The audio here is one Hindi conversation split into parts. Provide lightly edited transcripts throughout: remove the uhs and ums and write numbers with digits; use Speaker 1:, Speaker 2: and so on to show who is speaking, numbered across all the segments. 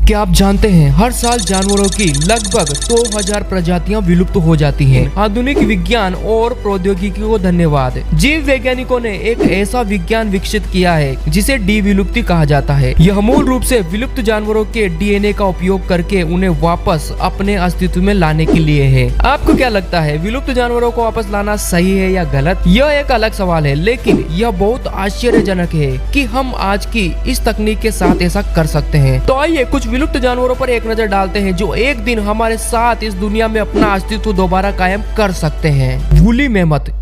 Speaker 1: क्या आप जानते हैं हर साल जानवरों की लगभग 2000 प्रजातियां विलुप्त हो जाती हैं। आधुनिक विज्ञान और प्रौद्योगिकी को धन्यवाद, जीव वैज्ञानिकों ने एक ऐसा विज्ञान विकसित किया है जिसे डी विलुप्ति कहा जाता है। यह मूल रूप से विलुप्त जानवरों के डीएनए का उपयोग करके उन्हें वापस अपने अस्तित्व में लाने के लिए है। आपको क्या लगता है, विलुप्त जानवरों को वापस लाना सही है या गलत? यह एक अलग सवाल है, लेकिन यह बहुत आश्चर्यजनक है कि हम आज की इस तकनीक के साथ ऐसा कर सकते हैं। तो आइए कुछ विलुप्त जानवरों पर एक नजर डालते हैं जो एक दिन हमारे साथ इस दुनिया में अपना अस्तित्व दोबारा कायम कर सकते हैं। Woolly mammoth.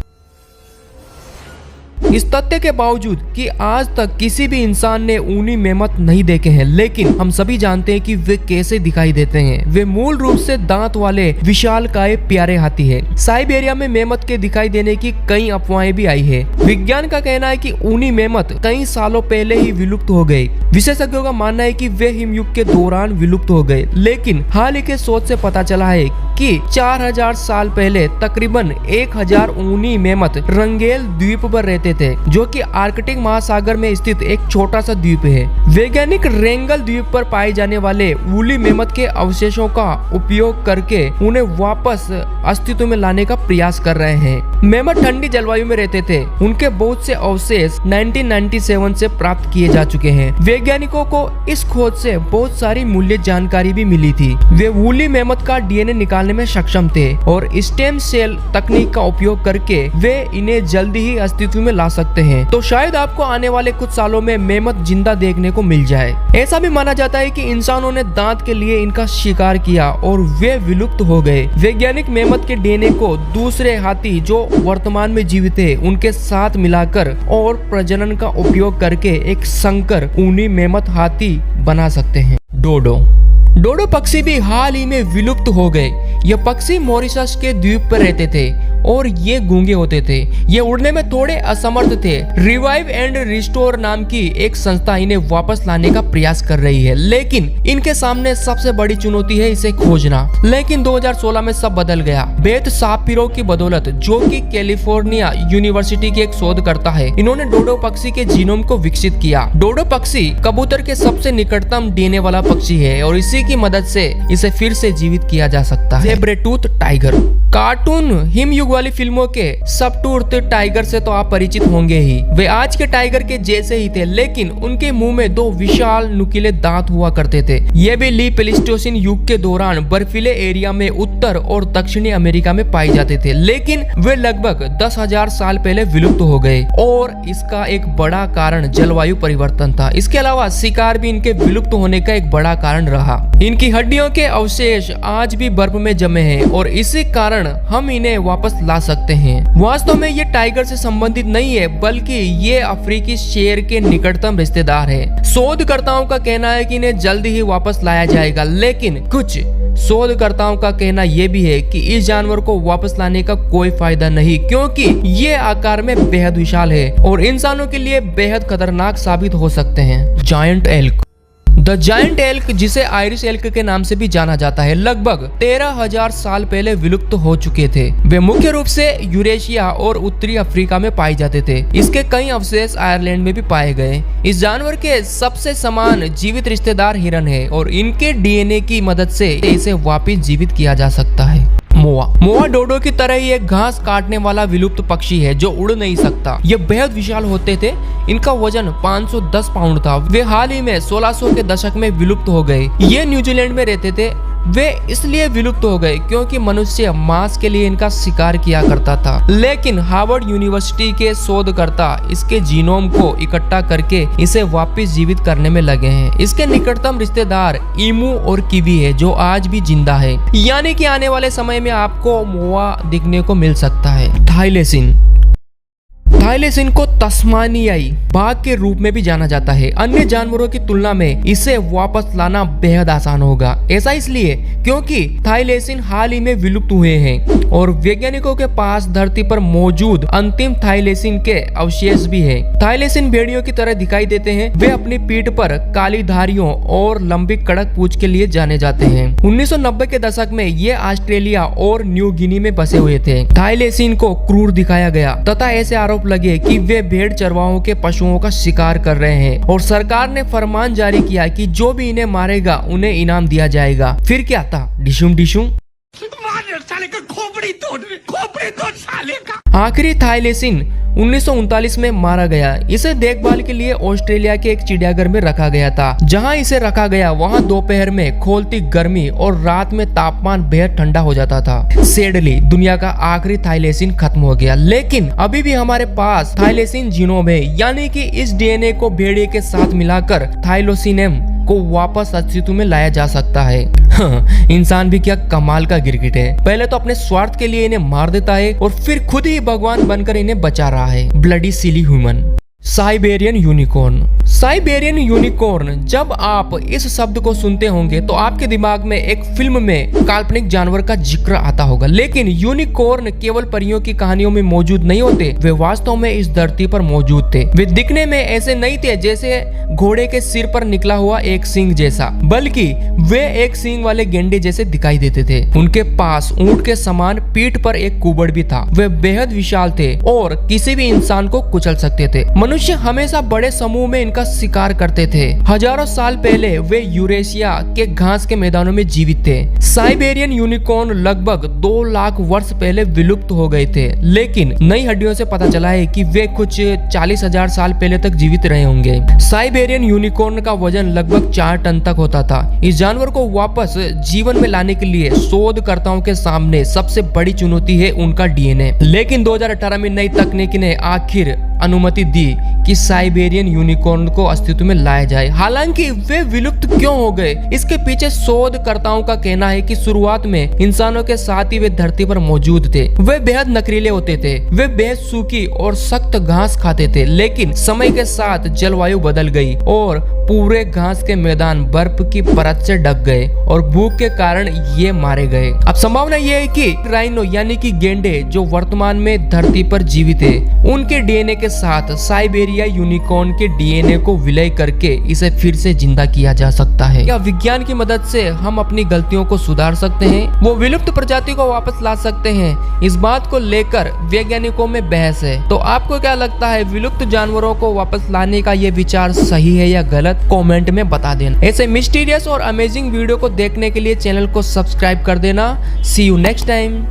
Speaker 1: इस तथ्य के बावजूद कि आज तक किसी भी इंसान ने ऊनी मेमथ नहीं देखे हैं, लेकिन हम सभी जानते हैं कि वे कैसे दिखाई देते हैं। वे मूल रूप से दांत वाले विशालकाय प्यारे हाथी है। साइबेरिया में मेमथ के दिखाई देने की कई अफवाहें भी आई है। विज्ञान का कहना है कि ऊनी मेमथ कई सालों पहले ही विलुप्त हो गए। विशेषज्ञों का मानना है कि वे हिमयुग के दौरान विलुप्त हो गए, लेकिन हाल ही के शोध से पता चला है कि 4000 साल पहले तकरीबन 1000 ऊनी मेमथ रंगेल द्वीप पर रहते थे, जो कि आर्कटिक महासागर में स्थित एक छोटा सा द्वीप है। वैज्ञानिक रेंगल द्वीप पर पाए जाने वाले वूली मेमथ के अवशेषों का उपयोग करके उन्हें वापस अस्तित्व में लाने का प्रयास कर रहे हैं। मेमथ ठंडी जलवायु में रहते थे। उनके बहुत से अवशेष 1997 से प्राप्त किए जा चुके हैं। वैज्ञानिकों को इस खोज से बहुत सारी मूल्य जानकारी भी मिली थी। वे वूली मेमथ का डीएनए निकालने में सक्षम थे और स्टेम सेल तकनीक का उपयोग करके वे इन्हें जल्दी ही अस्तित्व में ला सकते हैं। तो शायद आपको आने वाले कुछ सालों में मेमथ जिंदा देखने को मिल जाए। ऐसा भी माना जाता है कि इंसानों ने दांत के लिए इनका शिकार किया और वे विलुप्त हो गए। वैज्ञानिक मेमथ के डीएनए को दूसरे हाथी जो वर्तमान में जीवित है उनके साथ मिलाकर और प्रजनन का उपयोग करके एक संकर ऊनी मेमथ हाथी बना सकते हैं। डोडो पक्षी भी हाल ही में विलुप्त हो गए। यह पक्षी मॉरिशस के द्वीप पर रहते थे और ये गूंगे होते थे। ये उड़ने में थोड़े असमर्थ थे। रिवाइव एंड रिस्टोर नाम की एक संस्था इन्हें वापस लाने का प्रयास कर रही है, लेकिन इनके सामने सबसे बड़ी चुनौती है इसे खोजना। लेकिन 2016 में सब बदल गया। बेथ सापिरो की बदौलत, जो कि कैलिफोर्निया यूनिवर्सिटी के एक शोधकर्ता है, इन्होंने डोडो पक्षी के जीनोम को विकसित किया। डोडो पक्षी कबूतर के सबसे निकटतम डीएनए वाला पक्षी है और इसी की मदद से इसे फिर से जीवित किया जा सकता है। ज़ेब्रेटूथ टाइगर। कार्टून हिमयुग वाली फिल्मों के सबटूथ टाइगर से तो आप परिचित होंगे ही। वे आज के टाइगर के जैसे ही थे, लेकिन उनके मुंह में 2 विशाल नुकीले दांत हुआ करते थे। ये भी ली प्लेस्टोसिन युग के दौरान बर्फीले एरिया में उत्तर और दक्षिणी अमेरिका में पाए जाते थे, लेकिन वे लगभग 10,000 साल पहले विलुप्त हो गए और इसका एक बड़ा कारण जलवायु परिवर्तन था। इसके अलावा शिकार भी इनके विलुप्त होने का एक बड़ा कारण रहा। इनकी हड्डियों के अवशेष आज भी बर्फ में जमे हैं और इसी कारण हम इन्हें वापस ला सकते हैं। वास्तव में ये टाइगर से संबंधित नहीं है, बल्कि ये अफ्रीकी शेर के निकटतम रिश्तेदार है। शोधकर्ताओं का कहना है कि इन्हें जल्दी ही वापस लाया जाएगा, लेकिन कुछ शोधकर्ताओं का कहना यह भी है कि इस जानवर को वापस लाने का कोई फायदा नहीं, क्योंकि ये आकार में बेहद विशाल है और इंसानों के लिए बेहद खतरनाक साबित हो सकते हैं। Giant elk. The giant elk, जिसे आयरिश एल्क के नाम से भी जाना जाता है, लगभग 13,000 साल पहले विलुप्त हो चुके थे। वे मुख्य रूप से यूरेशिया और उत्तरी अफ्रीका में पाए जाते थे। इसके कई अवशेष आयरलैंड में भी पाए गए। इस जानवर के सबसे समान जीवित रिश्तेदार हिरन है और इनके डीएनए की मदद से इसे वापस जीवित किया जा सकता है। मोआ डोडो की तरह ही एक घास काटने वाला विलुप्त पक्षी है जो उड़ नहीं सकता। ये बेहद विशाल होते थे। इनका वजन 510 पाउंड था। वे हाल ही में 1600 के दशक में विलुप्त हो गए। ये न्यूजीलैंड में रहते थे। वे इसलिए विलुप्त हो गए क्योंकि मनुष्य मांस के लिए इनका शिकार किया करता था, लेकिन हार्वर्ड यूनिवर्सिटी के शोधकर्ता इसके जीनोम को इकट्ठा करके इसे वापस जीवित करने में लगे हैं। इसके निकटतम रिश्तेदार ईमू और कीवी है, जो आज भी जिंदा है। यानी कि आने वाले समय में आपको मोआ दिखने को मिल सकता है। थाईलेसिन। थाईलेसिन को तस्मानियाई बाघ के रूप में भी जाना जाता है। अन्य जानवरों की तुलना में इसे वापस लाना बेहद आसान होगा। ऐसा इसलिए क्योंकि थाईलेसिन हाल ही में विलुप्त हुए हैं और वैज्ञानिकों के पास धरती पर मौजूद अंतिम थाईलेसिन के अवशेष भी है। थाईलेसिन भेड़ियों की तरह दिखाई देते हैं। वे अपनी पीठ पर काली धारियों और लंबी कड़क पूंछ के लिए जाने जाते हैं। 1990 के दशक में ये ऑस्ट्रेलिया और न्यू गिनी में बसे हुए थे। थाईलेसिन को क्रूर दिखाया गया तथा ऐसे आरोप लगे कि वे भेड़ चरवाहों के पशुओं का शिकार कर रहे हैं और सरकार ने फरमान जारी किया कि जो भी इन्हें मारेगा उन्हें इनाम दिया जाएगा। फिर क्या था, डिशुम डिशुम। आखिरी थाईलेसिन 1939 में मारा गया। इसे देखभाल के लिए ऑस्ट्रेलिया के एक चिड़ियाघर में रखा गया था। जहां इसे रखा गया वहां दोपहर में खोलती गर्मी और रात में तापमान बेहद ठंडा हो जाता था। सैडली दुनिया का आखिरी थाईलेसिन खत्म हो गया, लेकिन अभी भी हमारे पास थाईलेसिन जीनोम है, यानी कि इस डीएनए को भेड़िए के साथ मिलाकर थाईलोसिनेम को वापस अस्तित्व में लाया जा सकता है। इंसान भी क्या कमाल का गिरगिट है। पहले तो अपने स्वार्थ के लिए इन्हें मार देता है और फिर खुद ही भगवान बनकर इन्हें बचा रहा है। Bloody silly human. Siberian unicorn. Siberian unicorn, जब आप इस शब्द को सुनते होंगे तो आपके दिमाग में एक फिल्म में काल्पनिक जानवर का जिक्र आता होगा, लेकिन यूनिकॉर्न केवल परियों की कहानियों में मौजूद नहीं होते, वे वास्तव में इस धरती पर मौजूद थे। वे दिखने में ऐसे नहीं थे जैसे घोड़े के सिर पर निकला हुआ एक सींग जैसा, बल्कि वे एक सींग वाले गेंडे जैसे दिखाई देते थे। उनके पास ऊंट के समान पीठ पर एक कुबड़ भी था। वे बेहद विशाल थे और किसी भी इंसान को कुचल सकते थे। मनुष्य हमेशा बड़े समूह में इनका शिकार करते थे। हजारों साल पहले वे यूरेशिया के घास के मैदानों में जीवित थे। साइबेरियन यूनिकॉर्न लगभग 2 लाख वर्ष पहले विलुप्त हो गए थे, लेकिन नई हड्डियों से पता चला है कि वे कुछ 40,000 साल पहले तक जीवित रहे होंगे। साइबेरियन यूनिकॉर्न का वजन लगभग 4 टन तक होता था। इस जानवर को वापस जीवन में लाने के लिए शोधकर्ताओं के सामने सबसे बड़ी चुनौती है उनका डीएनए, लेकिन 2018 में नई तकनीक ने आखिर अनुमति दी कि साइबेरियन यूनिकॉर्न को अस्तित्व में लाया जाए। हालांकि वे विलुप्त क्यों हो गए, इसके पीछे शोधकर्ताओं का कहना है कि शुरुआत में इंसानों के साथ ही वे धरती पर मौजूद थे। वे बेहद नखरीले होते थे। वे बेहद सूखी और सख्त घास खाते थे, लेकिन समय के साथ जलवायु बदल गई और पूरे घास के मैदान बर्फ की परत से ढक गए और भूख के कारण ये मारे गए। अब संभावना ये है कि राइनो यानी कि गेंडे जो वर्तमान में धरती पर जीवित है, उनके डीएनए के साथ साइबेरिया यूनिकॉर्न के डीएनए को विलय करके इसे फिर से जिंदा किया जा सकता है। या विज्ञान की मदद से हम अपनी गलतियों को सुधार सकते हैं, वो विलुप्त प्रजाति को वापस ला सकते हैं। इस बात को लेकर वैज्ञानिकों में बहस है। तो आपको क्या लगता है, विलुप्त जानवरों को वापस लाने का ये विचार सही है या गलत? कमेंट में बता देना। ऐसे मिस्टीरियस और अमेजिंग वीडियो को देखने के लिए चैनल को सब्सक्राइब कर देना। सी यू नेक्स्ट टाइम।